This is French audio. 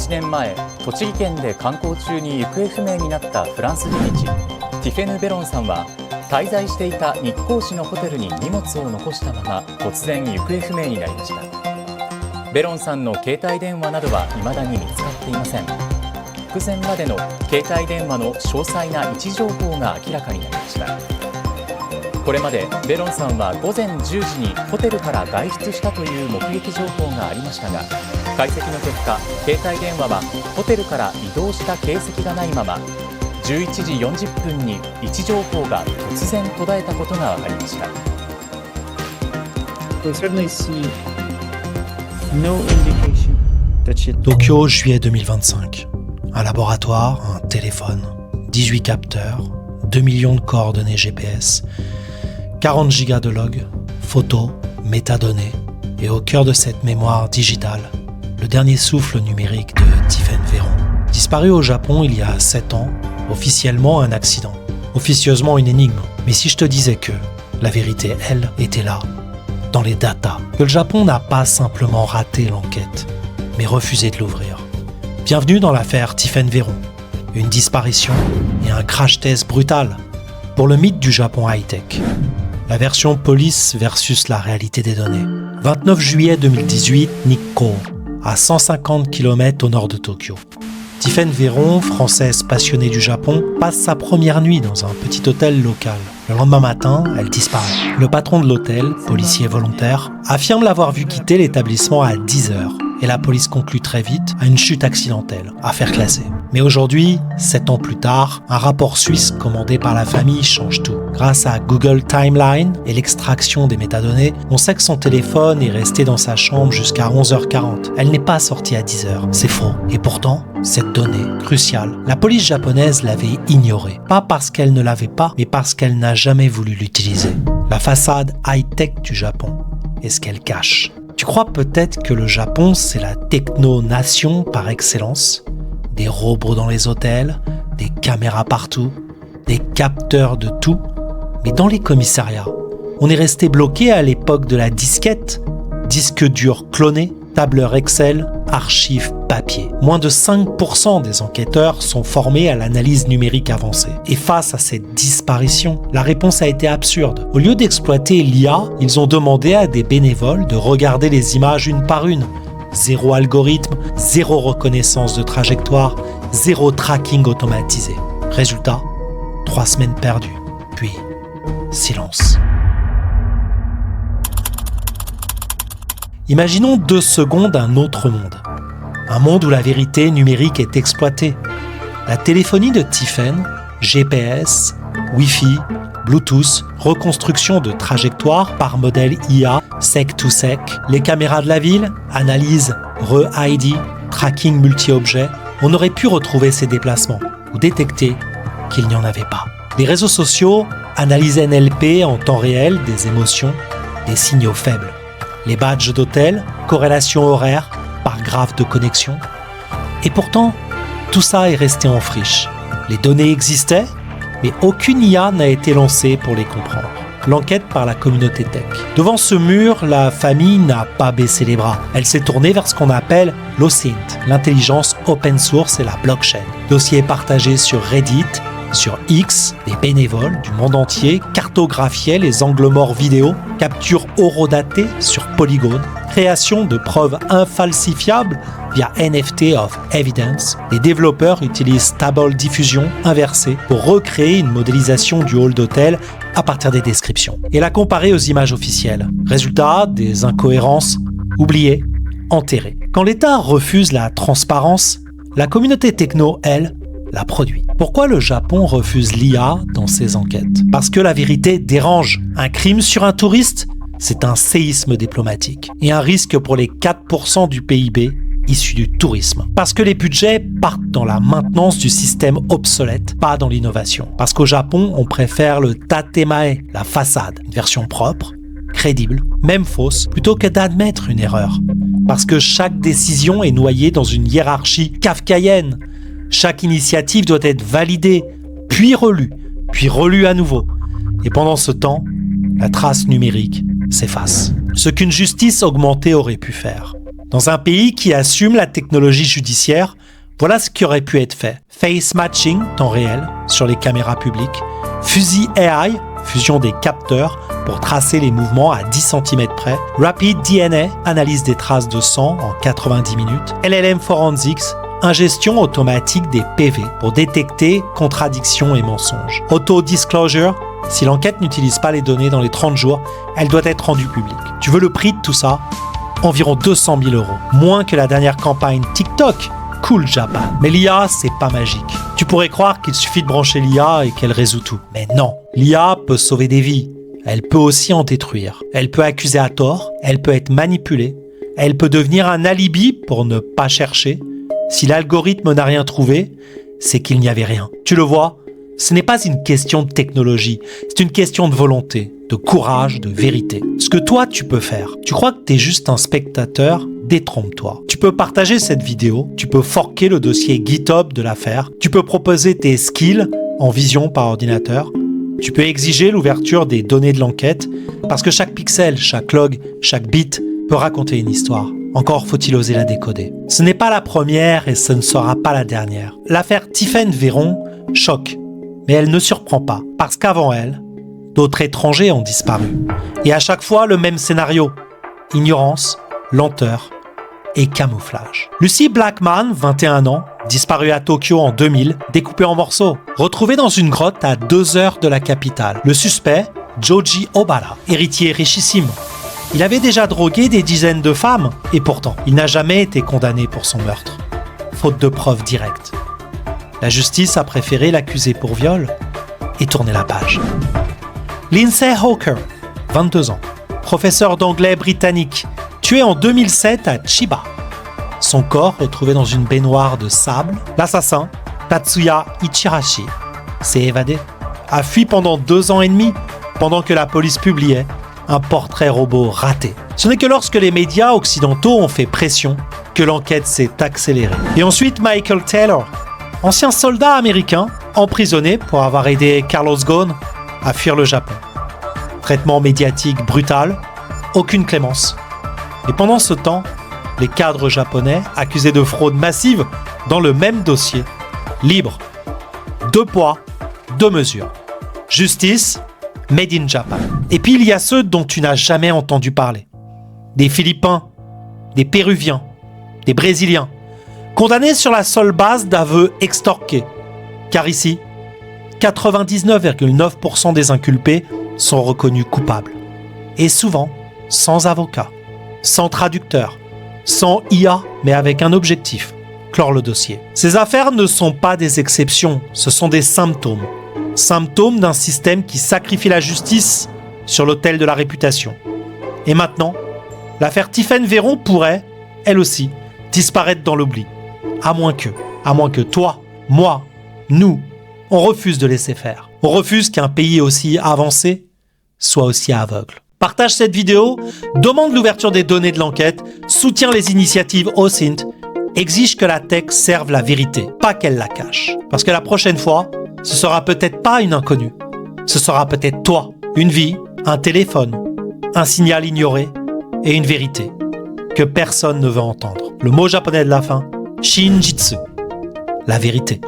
1年前、栃木県で観光中に行方不明になったフランス人ティフェヌ・ベロンさんは滞在していた日光市のホテルに荷物を残したまま突然行方不明になりました。ベロンさんの携帯電話などは未だに見つかっていません。直前までの携帯電話の詳細な位置情報が明らかになりました。これまでベロンさんは午前10時にホテルから外出したという目撃情報がありましたが、解析の結果、携帯電話はホテルから移動した形跡がないまま11時40分に位置情報が突然途絶えたことが分かりました。Tokyo, juillet 2025. Un laboratoire, un téléphone, 18 capteurs, 2 millions de coordonnées GPS, 40 gigas de logs, photos, métadonnées, et au cœur de cette mémoire digitale, le dernier souffle numérique de Tiffaine Véron. Disparu au Japon il y a 7 ans, officiellement un accident, officieusement une énigme. Mais si je te disais que la vérité, elle, était là, dans les datas, que le Japon n'a pas simplement raté l'enquête, mais refusé de l'ouvrir. Bienvenue dans l'affaire Tiffaine Véron, une disparition et un crash test brutal pour le mythe du Japon high-tech. La version police versus la réalité des données. 29 juillet 2018, Nikko, à 150 km au nord de Tokyo. Tiffaine Véron, française passionnée du Japon, passe sa première nuit dans un petit hôtel local. Le lendemain matin, elle disparaît. Le patron de l'hôtel, policier volontaire, affirme l'avoir vue quitter l'établissement à 10h. Et la police conclut très vite à une chute accidentelle, affaire classée. Mais aujourd'hui, 7 ans plus tard, un rapport suisse commandé par la famille change tout. Grâce à Google Timeline et l'extraction des métadonnées, on sait que son téléphone est resté dans sa chambre jusqu'à 11h40. Elle n'est pas sortie à 10h, c'est faux. Et pourtant, cette donnée, cruciale, la police japonaise l'avait ignorée. Pas parce qu'elle ne l'avait pas, mais parce qu'elle n'a jamais voulu l'utiliser. La façade high-tech du Japon est ce qu'elle cache. Tu crois peut-être que le Japon, c'est la techno-nation par excellence? Des robots dans les hôtels, des caméras partout, des capteurs de tout. Mais dans les commissariats, on est resté bloqué à l'époque de la disquette, disque dur cloné, tableur Excel, archives papier. Moins de 5% des enquêteurs sont formés à l'analyse numérique avancée. Et face à cette disparition, la réponse a été absurde. Au lieu d'exploiter l'IA, ils ont demandé à des bénévoles de regarder les images une par une. Zéro algorithme, zéro reconnaissance de trajectoire, zéro tracking automatisé. Résultat, 3 semaines perdues. Puis, silence. Imaginons 2 secondes un autre monde. Un monde où la vérité numérique est exploitée. La téléphonie de Tiffaine, GPS, Wi-Fi, Bluetooth, reconstruction de trajectoire par modèle IA, sec to sec, les caméras de la ville, analyse, re-ID, tracking multi-objets. On aurait pu retrouver ces déplacements ou détecter qu'il n'y en avait pas. Les réseaux sociaux, analyse NLP en temps réel des émotions, des signaux faibles. Les badges d'hôtel, corrélation horaire par graphe de connexion. Et pourtant, tout ça est resté en friche. Les données existaient, mais aucune IA n'a été lancée pour les comprendre. L'enquête par la communauté tech. Devant ce mur, la famille n'a pas baissé les bras. Elle s'est tournée vers ce qu'on appelle l'OSINT, l'intelligence open source et la blockchain. Dossier partagé sur Reddit, sur X, des bénévoles du monde entier cartographiaient les angles morts vidéo, capture horodatée sur Polygon, création de preuves infalsifiables via NFT of Evidence. Les développeurs utilisent Stable Diffusion inversée pour recréer une modélisation du hall d'hôtel à partir des descriptions et la comparer aux images officielles. Résultat, des incohérences oubliées, enterrées. Quand l'État refuse la transparence, la communauté techno, elle, la produit. Pourquoi le Japon refuse l'IA dans ses enquêtes? Parce que la vérité dérange. Un crime sur un touriste, c'est un séisme diplomatique et un risque pour les 4% du PIB issus du tourisme. Parce que les budgets partent dans la maintenance du système obsolète, pas dans l'innovation. Parce qu'au Japon, on préfère le tatemae, la façade, une version propre, crédible, même fausse, plutôt que d'admettre une erreur. Parce que chaque décision est noyée dans une hiérarchie kafkaïenne. Chaque initiative doit être validée, puis relue à nouveau. Et pendant ce temps, la trace numérique s'efface. Ce qu'une justice augmentée aurait pu faire. Dans un pays qui assume la technologie judiciaire, voilà ce qui aurait pu être fait. Face matching, temps réel, sur les caméras publiques. Fusil AI, fusion des capteurs pour tracer les mouvements à 10 cm près. Rapid DNA, analyse des traces de sang en 90 minutes. LLM Forensics, ingestion automatique des PV pour détecter contradictions et mensonges. Auto-disclosure, si l'enquête n'utilise pas les données dans les 30 jours, elle doit être rendue publique. Tu veux le prix de tout ça ? Environ 200 000 €, moins que la dernière campagne TikTok. Cool Japan. Mais l'IA, c'est pas magique. Tu pourrais croire qu'il suffit de brancher l'IA et qu'elle résout tout. Mais non, l'IA peut sauver des vies. Elle peut aussi en détruire. Elle peut accuser à tort, elle peut être manipulée, elle peut devenir un alibi pour ne pas chercher. Si l'algorithme n'a rien trouvé, c'est qu'il n'y avait rien. Tu le vois, ce n'est pas une question de technologie, c'est une question de volonté, de courage, de vérité. Ce que toi, tu peux faire, tu crois que tu es juste un spectateur ? Détrompe-toi. Tu peux partager cette vidéo, tu peux forquer le dossier GitHub de l'affaire, tu peux proposer tes skills en vision par ordinateur, tu peux exiger l'ouverture des données de l'enquête, parce que chaque pixel, chaque log, chaque bit peut raconter une histoire. Encore faut-il oser la décoder. Ce n'est pas la première et ce ne sera pas la dernière. L'affaire Tiphaine Véron choque, mais elle ne surprend pas, parce qu'avant elle, d'autres étrangers ont disparu. Et à chaque fois, le même scénario. Ignorance, lenteur et camouflage. Lucy Blackman, 21 ans, disparue à Tokyo en 2000, découpée en morceaux. Retrouvée dans une grotte à 2 heures de la capitale. Le suspect, Joji Obara, héritier richissime. Il avait déjà drogué des dizaines de femmes, et pourtant, il n'a jamais été condamné pour son meurtre. Faute de preuves directes. La justice a préféré l'accuser pour viol et tourner la page. Lindsay Hawker, 22 ans, professeur d'anglais britannique, tué en 2007 à Chiba. Son corps retrouvé dans une baignoire de sable. L'assassin, Tatsuya Ichirashi, s'est évadé. A fui pendant 2 ans et demi, pendant que la police publiait un portrait robot raté. Ce n'est que lorsque les médias occidentaux ont fait pression que l'enquête s'est accélérée. Et ensuite Michael Taylor, ancien soldat américain, emprisonné pour avoir aidé Carlos Ghosn à fuir le Japon. Traitement médiatique brutal, aucune clémence. Et pendant ce temps, les cadres japonais, accusés de fraude massive dans le même dossier, libres. 2 poids, 2 mesures. Justice, made in Japan. Et puis il y a ceux dont tu n'as jamais entendu parler. Des Philippins, des Péruviens, des Brésiliens, condamnés sur la seule base d'aveux extorqués. Car ici, 99,9% des inculpés sont reconnus coupables. Et souvent, sans avocat, sans traducteur, sans IA, mais avec un objectif, clore le dossier. Ces affaires ne sont pas des exceptions, ce sont des symptômes. Symptômes d'un système qui sacrifie la justice sur l'autel de la réputation. Et maintenant, l'affaire Tiphaine Véron pourrait, elle aussi, disparaître dans l'oubli. À moins que toi, moi, nous, on refuse de laisser faire. On refuse qu'un pays aussi avancé soit aussi aveugle. Partage cette vidéo, demande l'ouverture des données de l'enquête, soutiens les initiatives OSINT, exige que la tech serve la vérité, pas qu'elle la cache. Parce que la prochaine fois, ce sera peut-être pas une inconnue, ce sera peut-être toi, une vie, un téléphone, un signal ignoré et une vérité que personne ne veut entendre. Le mot japonais de la fin, Shinjitsu, la vérité.